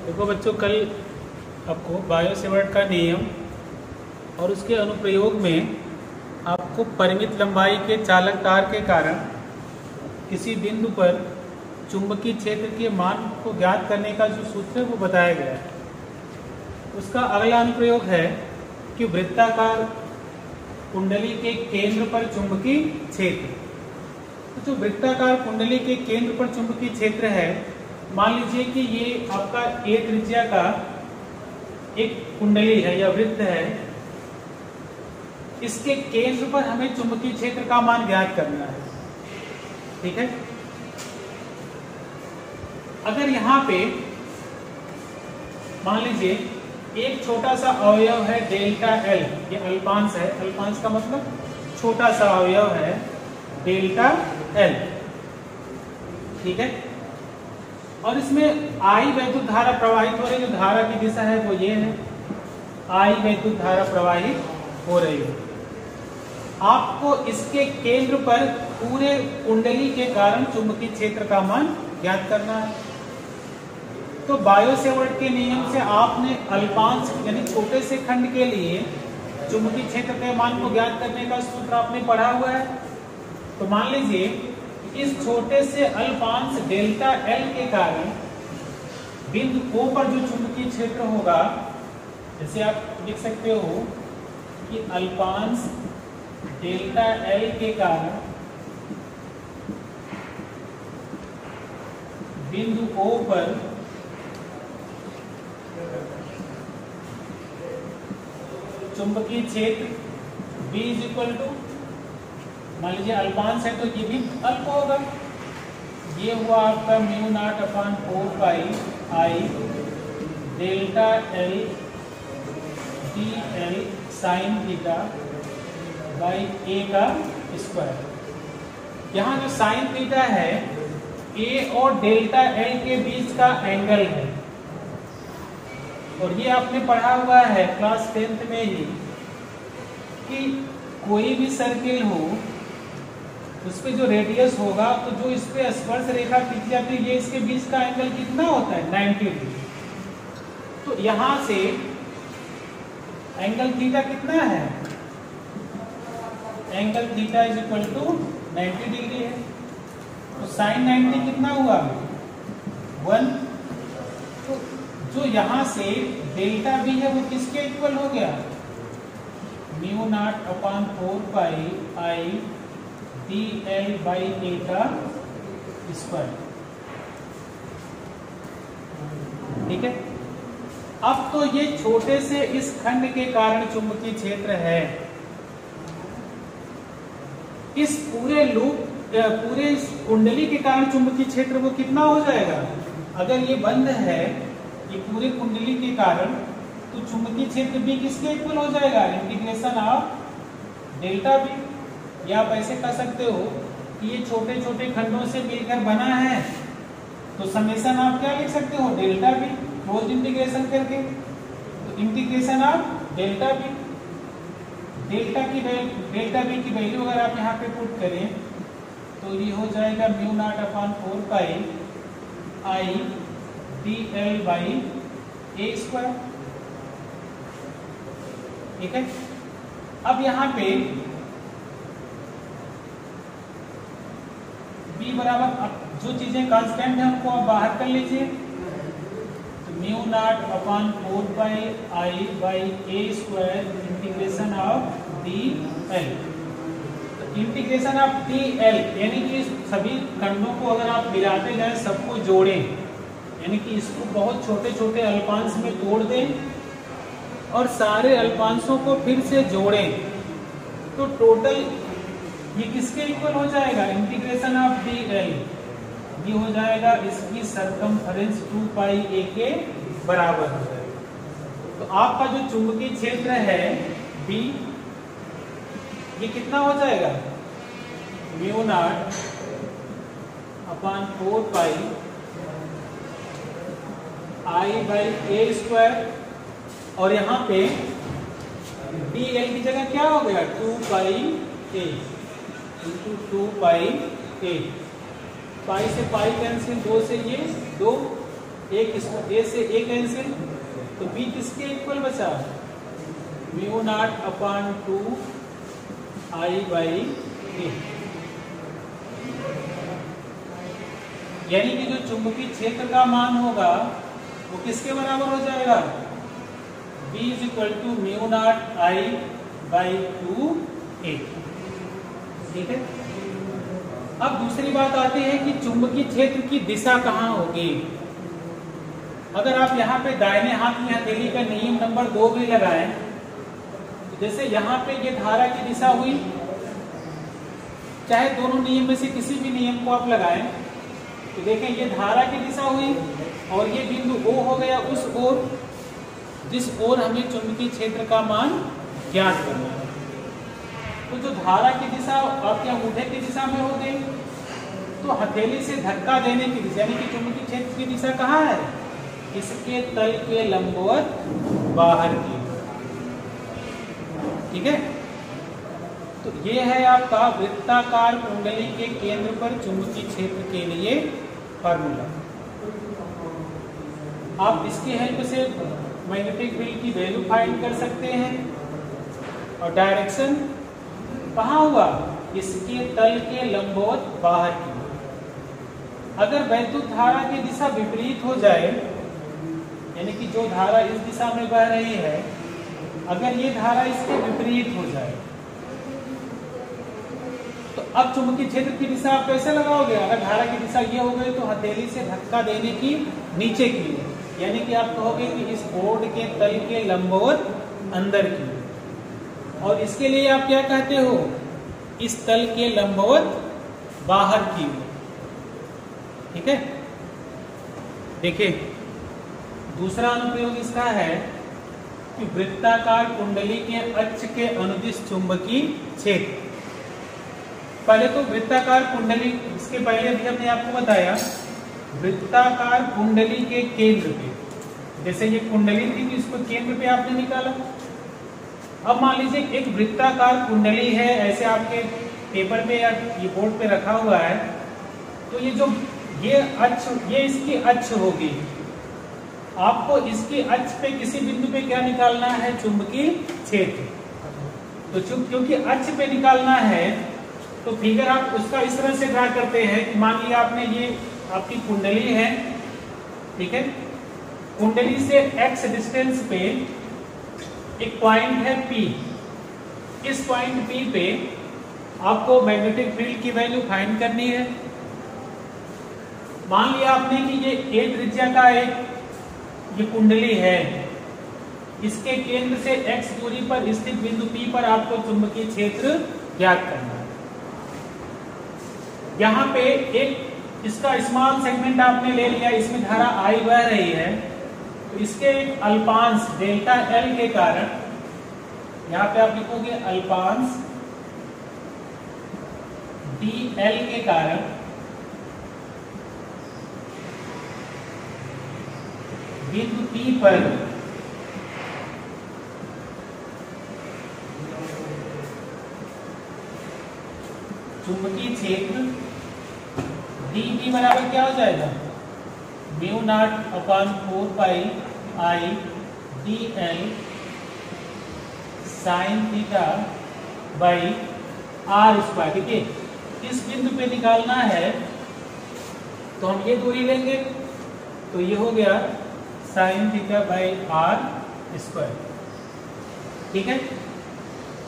देखो बच्चों, कल आपको बायो सेवर्ट का नियम और उसके अनुप्रयोग में आपको परिमित लंबाई के चालक तार के कारण किसी बिंदु पर चुंबकीय क्षेत्र के मान को ज्ञात करने का जो सूत्र है वो बताया गया है। उसका अगला अनुप्रयोग है कि वृत्ताकार कुंडली के केंद्र पर चुंबकीय क्षेत्र। तो जो वृत्ताकार कुंडली के केंद्र पर चुंबकीय क्षेत्र है, मान लीजिए कि ये आपका ए त्रिज्या का एक कुंडली है या वृत्त है, इसके केंद्र पर हमें चुंबकीय क्षेत्र का मान ज्ञात करना है। ठीक है, अगर यहां पे मान लीजिए एक छोटा सा अवयव है डेल्टा एल, ये अल्पांश है, अल्पांश का मतलब छोटा सा अवयव है डेल्टा एल। ठीक है, और इसमें आई वैद्युत धारा प्रवाहित हो रही है, जो धारा की दिशा है वो ये है, आई वैद्युत धारा प्रवाहित हो रही है। आपको इसके केंद्र पर पूरे कुंडली के कारण चुंबकीय क्षेत्र का मान ज्ञात करना है। तो बायो सेवर्ट के नियम से आपने अल्पांश यानी छोटे से खंड के लिए चुंबकीय क्षेत्र के मान को ज्ञात करने का सूत्र आपने पढ़ा हुआ है। तो मान लीजिए इस छोटे से अल्पांश डेल्टा एल के कारण बिंदु O पर जो चुंबकीय क्षेत्र होगा, जैसे आप लिख सकते हो कि अल्पांश डेल्टा एल के कारण बिंदु O पर चुंबकीय क्षेत्र B इज इक्वल टू, मान लीजिए अल्पांश है तो ये भी अल्प होगा, ये हुआ आपका mu naught upon 4 pi I delta L D L sine theta by A का स्क्वायर। यहाँ जो साइन थीटा है ए और डेल्टा एल के बीच का एंगल है, और ये आपने पढ़ा हुआ है क्लास 10th में ही कि कोई भी सर्किल हो उस पे जो रेडियस होगा, तो जो इस पे स्पर्श रेखा खींची जाती है, ये इसके बीच का एंगल कितना होता है 90 डिग्री। तो यहां से एंगल थीटा कितना है, angle theta is equal to 90 degree है। तो साइन 90 कितना हुआ 1। तो जो यहां से डेल्टा भी है वो किसके इक्वल हो गया, mu naught upon 4 pi I D L by A का स्क्वायर। ठीक है, अब तो ये छोटे से इस खंड के कारण चुंबकीय क्षेत्र है। इस पूरे लूप पूरे इस कुंडली के कारण चुंबकीय क्षेत्र वो कितना हो जाएगा, अगर ये बंद है ये पूरे कुंडली के कारण, तो चुंबकीय क्षेत्र भी किसके इक्वल हो जाएगा, इंटीग्रेशन ऑफ डेल्टा बी। या आप ऐसे कह सकते हो कि ये छोटे छोटे खंडों से मिलकर बना है, तो समेशन आप क्या लिख सकते हो, डेल्टा बी क्लोज इंटीग्रेशन करके। तो integration of delta b, delta b की वैल्यू अगर आप यहाँ पे पुट करें तो ये हो जाएगा mu naught upon 4 pi I D L by A square. ठीक है, अब यहाँ पे b बराबर, अब जो चीजें कांस्टेंट है उनको आप बाहर कर लीजिए। तो mu naught upon 4 pi I by A square integration of d L. तो इंटीग्रेशन ऑफ डी एल यानी कि सभी खंडों को अगर आप मिलाते जाएं, सबको जोड़ें, यानी कि इसको बहुत छोटे छोटे अल्पांश में तोड़ दें और सारे अल्पांशों को फिर से जोड़ें, तो टोटल ये किसके इक्वल हो जाएगा, इंटीग्रेशन ऑफ डी एल, ये हो जाएगा इसकी सरकमफेरेंस 2 पाई ए के बराबर हो जाएगा। तो आपका जो चुंबकीय क्षेत्र है बी, ये कितना हो जाएगा, mu naught upon 4 pi I by A square, और यहाँ पे डी एल की जगह क्या हो गया 2 पाई ए इंटू 2 पाई ए, पाई से पाई कैंसिल, 2 से ये 2, एक इसको ए से ए कैंसिल, तो बी किसके इक्वल बचा, mu naught upon 2 I by A. यानी कि जो चुंबकीय क्षेत्र का मान होगा वो किसके बराबर हो जाएगा, B is equal to mu naught I by 2 a. ठीक है। अब दूसरी बात आती है कि चुंबकीय क्षेत्र की दिशा कहाँ होगी। अगर आप यहाँ पे दाहिने हाथ की हथेली का नियम नंबर 2 भी लगाएं, तो जैसे यहाँ पे ये धारा की दिशा हुई, चाहे दोनों नियम में से किसी भी नियम को आप लगाएं, तो देखें ये धारा की दिशा हुई और ये बिंदु O हो गया उस ओर जिस ओर हमें चुंबकीय क्षेत्र का मान ज्ञात करना है। तो जो धारा की दिशा आपके अंगूठे की दिशा में हो गई, तो हथेली से धक्का देने की दिशा यानी कि चुंबकीय क्षेत्र की दिशा कहाँ है, इसके तल के लंबवत बाहर की। ठीक है। तो ये है आपका वृत्ताकार कुंडली के केंद्र पर चुंबकीय क्षेत्र के लिए फार्मूला। आप इसकी हेल्प से मैग्नेटिक फील्ड की वैल्यू फाइंड कर सकते हैं। और डायरेक्शन कहाँ हुआ, इसके तल के लंबवत बाहर की। अगर वैद्युत धारा की दिशा विपरीत हो जाए, यानी कि जो धारा इस दिशा में बह रही है, अगर ये धारा इसके विपरीत हो जाए, तो अब चुंबकीय क्षेत्र की दिशा आप कैसे लगाओगे। अगर धारा की दिशा ये हो गई तो हथेली से धक्का देने की नीचे की, यानी कि आप कहोगे कि इस बोर्ड के तल के लंबवत अंदर की। और इसके लिए आप क्या कहते हो, इस तल के लंबवत बाहर की। ठीक है। देखिए दूसरा अनुप्रयोग इसका है कि वृत्ताकार कुंडली के अक्ष के अनुदिश चुंबकीय क्षेत्र। पहले तो वृत्ताकार कुंडली, इसके पहले भी हमने आपको बताया वृत्ताकार कुंडली के केंद्र पे, जैसे ये कुंडली थी तो इसको केंद्र पे आपने निकाला। अब मान लीजिए एक वृत्ताकार कुंडली है, ऐसे आपके पेपर पे या ये बोर्ड पे रखा हुआ है, तो ये जो ये अक्ष, ये इसकी अक्ष होगी। आपको इसकी अक्ष पे किसी बिंदु पे क्या निकालना है, चुंबकीय क्षेत्र। तो क्योंकि अक्ष पे निकालना है तो फिगर आप उसका इस तरह से ड्रा करते हैं कि मान लिया आपने ये आपकी कुंडली है, ठीक है। कुंडली से x डिस्टेंस पे एक पॉइंट है P। इस पॉइंट P पे आपको मैग्नेटिक फील्ड की वैल्यू फाइंड करनी है। मान लिया आपने कि ये a त्रिज्या का एक ये कुंडली है, इसके केंद्र से x दूरी पर स्थित बिंदु P पर आपको चुंबकीय क्षेत्र ज्ञात करना है। यहाँ पे एक इसका स्मॉल सेगमेंट आपने ले लिया, इसमें धारा I बह रही है, तो इसके एक अल्पांश डेल्टा L के कारण यहाँ पे आप लिखोगे अल्पांश dl के कारण बिंदु P पर चुंबकीय क्षेत्र dB बराबर क्या हो जाएगा, mu naught upon 4 pi I dl sign theta by r square. देखिए इस बिंदु पे निकालना है तो हम ये दूरी लेंगे, तो ये हो गया sign theta by r square. ठीक है।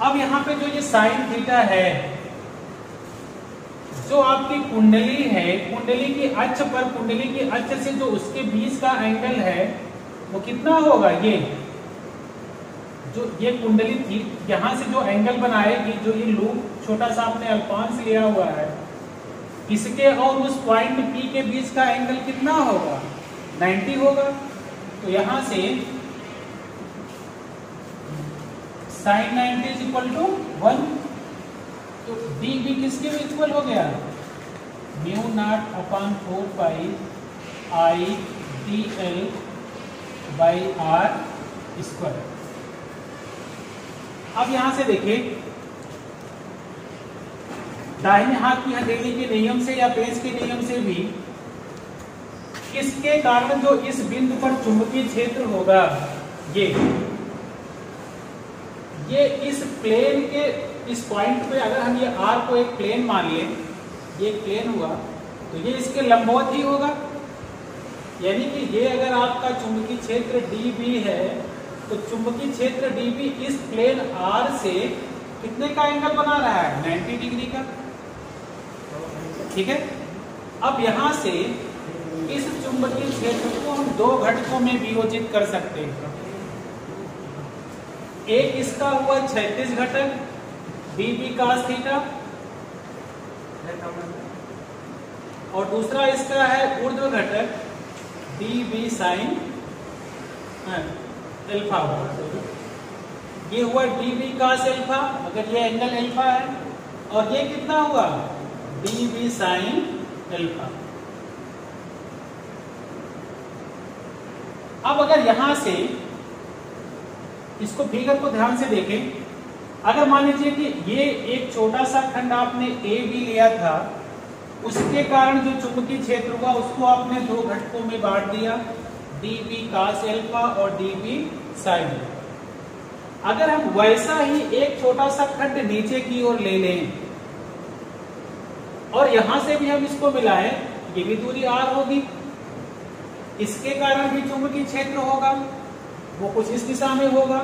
अब यहाँ पे जो ये साइन थीटा है, जो आपकी कुंडली है, कुंडली की अक्ष पर, कुंडली की अक्ष से जो उसके बीच का एंगल है वो कितना होगा, ये जो ये कुंडली थी यहां से जो एंगल बनाएगी, जो ये लूप छोटा सा आपने अल्पांश लिया हुआ है, इसके और उस पॉइंट P के बीच का एंगल कितना होगा, 90 होगा। तो यहां से साइन 90 इज इक्वल टू 1। तो dB किसके इक्वल हो गया, mu naught upon 4 pi I dl by r square. अब यहां से देखिए दाहिने हाथ की हथेली के नियम से या पेज के नियम से भी किसके कारण जो इस बिंदु पर चुंबकीय क्षेत्र होगा, ये इस प्लेन के इस पॉइंट पे, अगर हम ये R को एक प्लेन मान लें, ये एक प्लेन हुआ तो ये इसके लंबवत ही होगा। यानी कि ये अगर आपका चुंबकीय क्षेत्र dB है तो चुंबकीय क्षेत्र dB इस प्लेन R से कितने का एंगल बना रहा है, 90 डिग्री का। ठीक है, अब यहां से इस चुंबकीय क्षेत्र को हम दो घटकों में वियोजित कर सकते हैं। एक इसका हुआ क्षैतिज घटक dB cos थीटा, और दूसरा इसका है ऊर्ध्व घटक dB sin अल्फा। ये हुआ dB cos अल्फा, अगर ये एंगल अल्फा है, और ये कितना हुआ dB sin अल्फा। अब अगर यहां से इसको फिगर को ध्यान से देखें, अगर मान लीजिए कि ये एक छोटा सा खंड आपने ए बी लिया था, उसके कारण जो चुंबकीय क्षेत्र हुआ उसको आपने दो घटकों में बांट दिया, dB cos अल्फा और dB sin अल्फा। अगर हम वैसा ही एक छोटा सा खंड नीचे की ओर ले लें और यहां से भी हम इसको मिलाएं, ये भी दूरी r होगी, इसके कारण भी चुंबकीय क्षेत्र होगा, वो कुछ इस दिशा में होगा।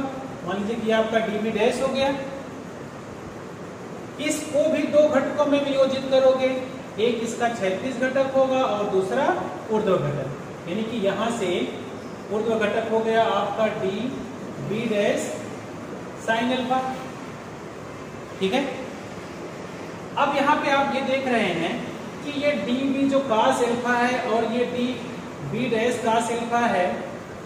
मान लीजिए कि आपका dB डैश हो गया। इसको भी दो घटकों में वियोजित करोगे, एक इसका क्षैतिज घटक होगा और दूसरा ऊर्ध्व घटक, यानी कि यहां से ऊर्ध्व घटक हो गया आपका dB डैश sin अल्फा। ठीक है, अब यहाँ पे आप ये देख रहे हैं कि ये dB जो cos अल्फा है और ये dB डैश cos अल्फा है,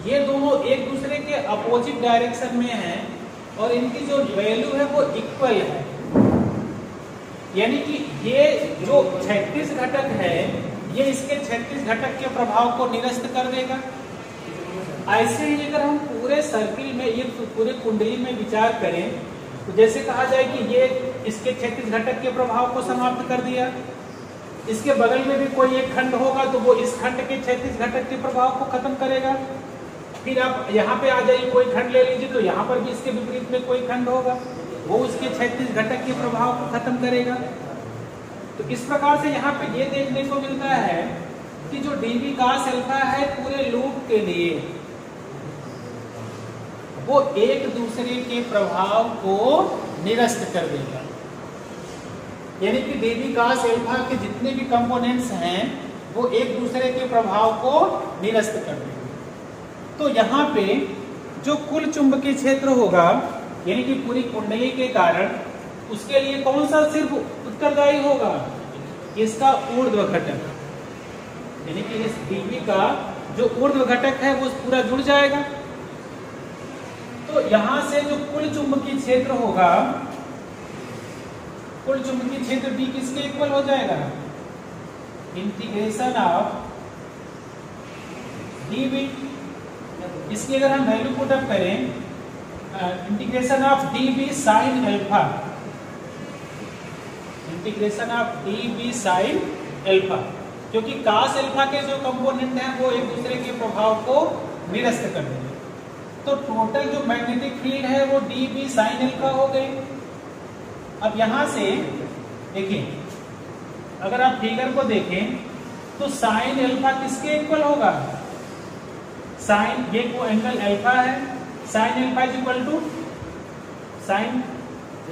ये दोनों एक दूसरे के अपोजिट डायरेक्शन में हैं और इनकी जो वैल्यू है वो इक्वल है। यानी कि ये जो क्षैतिज घटक है ये इसके क्षैतिज घटक के प्रभाव को निरस्त कर देगा। ऐसे ही अगर हम पूरे सर्किल में, ये पूरे कुंडली में विचार करें तो जैसे कहा जाए कि ये इसके क्षैतिज घटक के प्रभाव को समाप्त कर दिया, इसके बगल में भी कोई एक खंड होगा तो वो इस खंड के क्षैतिज घटक के प्रभाव को खत्म करेगा। फिर आप यहाँ पे आ जाइए, कोई खंड ले लीजिए तो यहाँ पर भी इसके विपरीत में कोई खंड होगा, वो उसके क्षैतिज घटक के प्रभाव को खत्म करेगा। तो इस प्रकार से यहाँ पे ये देखने को मिलता है कि जो dB cos अल्फा है पूरे लूप के लिए वो एक दूसरे के प्रभाव को निरस्त कर देगा। यानी कि dB cos अल्फा के जितने भी कंपोनेंट्स हैं वो एक दूसरे के प्रभाव को निरस्त कर देंगे। तो यहाँ पे जो कुल चुंबकीय क्षेत्र होगा, यानी कि पूरी कुंडली के कारण, उसके लिए कौन सा सिर्फ उत्तरदायी होगा, इसका ऊर्ध्व घटक, यानी कि इस dB का जो ऊर्ध्व घटक है वो पूरा जुड़ जाएगा। तो यहां से जो कुल चुंबकीय क्षेत्र होगा, कुल चुंबकीय क्षेत्र B किसके इक्वल हो जाएगा, इंटीग्रेशन ऑफ dB। इसकी अगर हम वैल्यू पुट अप करें, integration of dB sin alpha, integration of dB sin alpha, क्योंकि cos अल्फा के जो कंपोनेंट हैं वो एक दूसरे के प्रभाव को निरस्त कर देंगे। तो टोटल जो मैग्नेटिक फील्ड है वो dB sin अल्फा हो गई। अब यहां से देखिए, अगर आप फिगर को देखें तो sin अल्फा किसके इक्वल होगा, साइन, ये को एंगल अल्फा है, sine alpha is equal to sine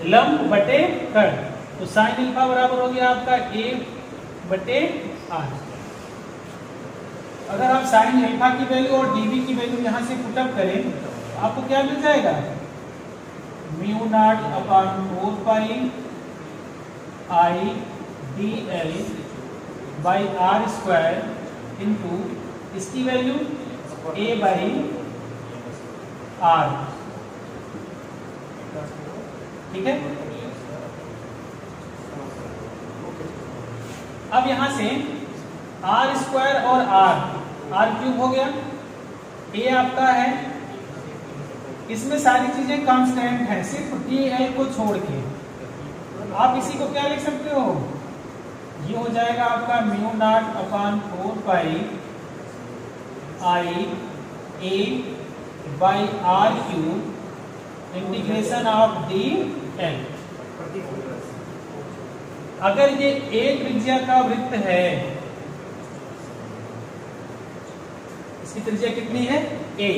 लंब बटे कर्ण, तो साइन अल्फा बराबर हो गया आपका a बटे r। अगर आप साइन अल्फा की वैल्यू और dB की वैल्यू यहां से पुट अप करें तो आपको क्या मिल जाएगा, mu naught upon 4 pi I dl by r square into इसकी वैल्यू a बाई r। ठीक है, अब यहां से r स्क्वायर और r क्यूब हो गया, a आपका है, इसमें सारी चीजें कांस्टेंट है सिर्फ dl को छोड़ के। आप इसी को क्या लिख सकते हो, ये हो जाएगा आपका mu naught upon 4 pi I a by r cube integration of d l. अगर ये ए त्रिज्या का वृत्त है, इसकी त्रिज्या कितनी है ए,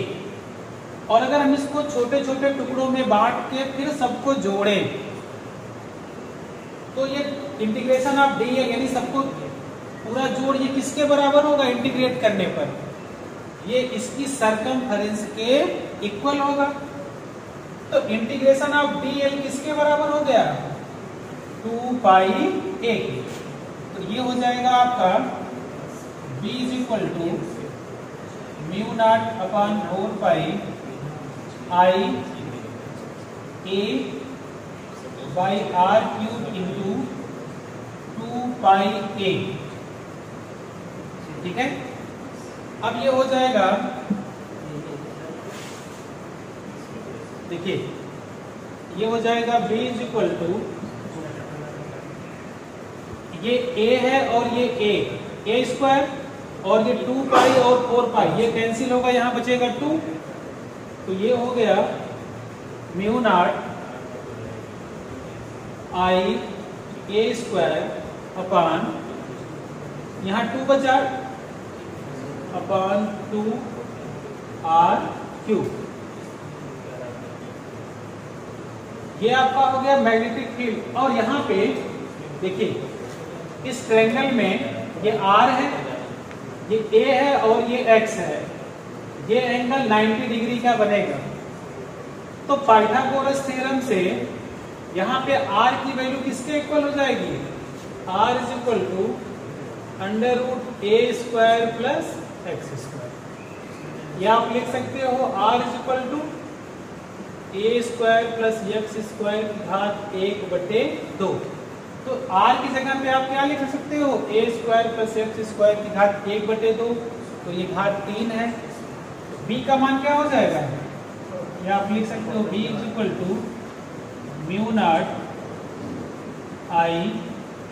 और अगर हम इसको छोटे छोटे टुकड़ों में बांट के फिर सबको जोड़ें तो ये इंटीग्रेशन ऑफ डी एल यानी सबको पूरा जोड़ ये किसके बराबर होगा इंटीग्रेट करने पर? ये इसकी सरकमफेरेंस के इक्वल होगा। तो इंटीग्रेशन ऑफ डी एल किसके बराबर हो गया? 2 पाई ए। तो ये हो जाएगा आपका b is equal to mu naught upon 4 pi I a by r cube into 2 pi a. ठीक है, अब ये हो जाएगा, देखिए ये हो जाएगा b इज इक्वल टू, ये a है और ये a स्क्वायर और ये 2 पाई और 4 पाई ये कैंसिल होगा, यहां बचेगा 2। तो ये हो गया mu naught I a square upon, यहां 2 बचा, अपॉन 2 आर क्यूब। ये आपका हो गया मैग्नेटिक फील्ड। और यहाँ पे देखिए इस ट्रायंगल में ये R है, ये A है और ये X है, ये एंगल 90 डिग्री का बनेगा। तो पाइथागोरस थ्योरम से यहाँ पे R की वैल्यू किसके इक्वल हो जाएगी? R is equal to under root a square plus x square. या आप लिख सकते हो R is equal to a square plus x square की घात 1/2। तो R की जगह पे आप क्या लिख सकते हो? ए स्क्वायर प्लस एक्स स्क्वायर की घात 1/2। तो ये घात 3 है। B का मान क्या हो जाएगा? या आप लिख सकते हो B is equal to mu naught I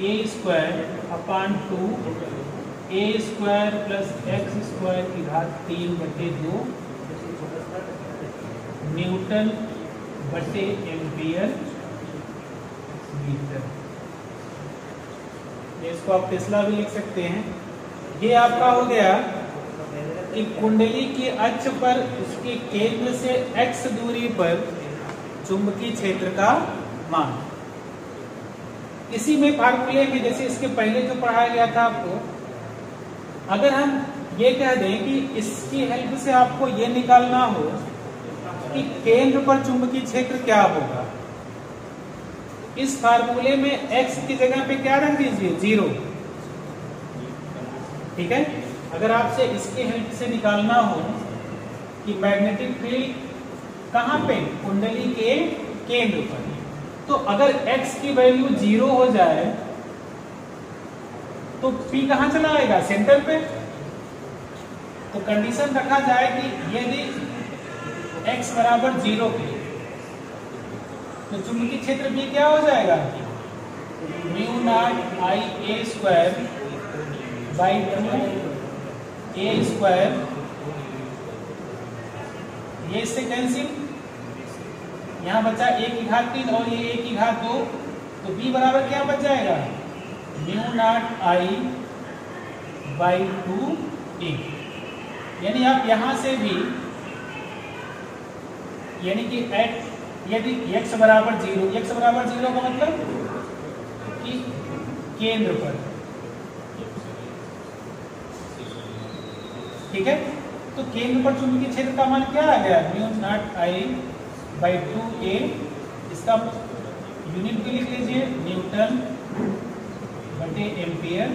a square upon 2 a square plus x square की घात 3/2 न्यूटन बटे एम्पियर मीटर। इसको आप टेस्ला भी लिख सकते हैं। ये आपका हो गया कि कुंडली की अक्ष पर उसके केंद्र से x दूरी पर चुंबकीय क्षेत्र का मान। इसी में फार्मूले में जैसे इसके पहले जो पढ़ाया गया था आपको, अगर हम ये कह दें कि इसकी हेल्प से आपको ये निकालना हो कि केंद्र पर चुंबकीय क्षेत्र क्या होगा, इस फार्मूले में x की जगह पे क्या रख दीजिए? 0। ठीक है, अगर आपसे इसके हेल्प से निकालना हो कि मैग्नेटिक फील्ड कहां पे? कुंडली के केंद्र पर। तो अगर x की वैल्यू 0 हो जाए तो P कहां चला आएगा? सेंटर पे। तो कंडीशन रखा जाए कि यदि x बराबर 0 के तो चुंबकीय क्षेत्र भी क्या हो जाएगा? Mu naught I a square by 2 a square, ये इससे कैंसिल, यहाँ बचा a की घात 3 और ये a की घात 2। तो b बराबर क्या बच जाएगा? Mu naught I by 2a। यानी आप यहां से भी, यानी कि यदि x बराबर 0, x बराबर 0 का मतलब कि केंद्र पर। ठीक है, तो केंद्र पर चुंबकीय क्षेत्र का मान क्या आ गया? Mu naught I by 2a। इसका यूनिट भी लिख लीजिए, न्यूटन बटे एम्पियर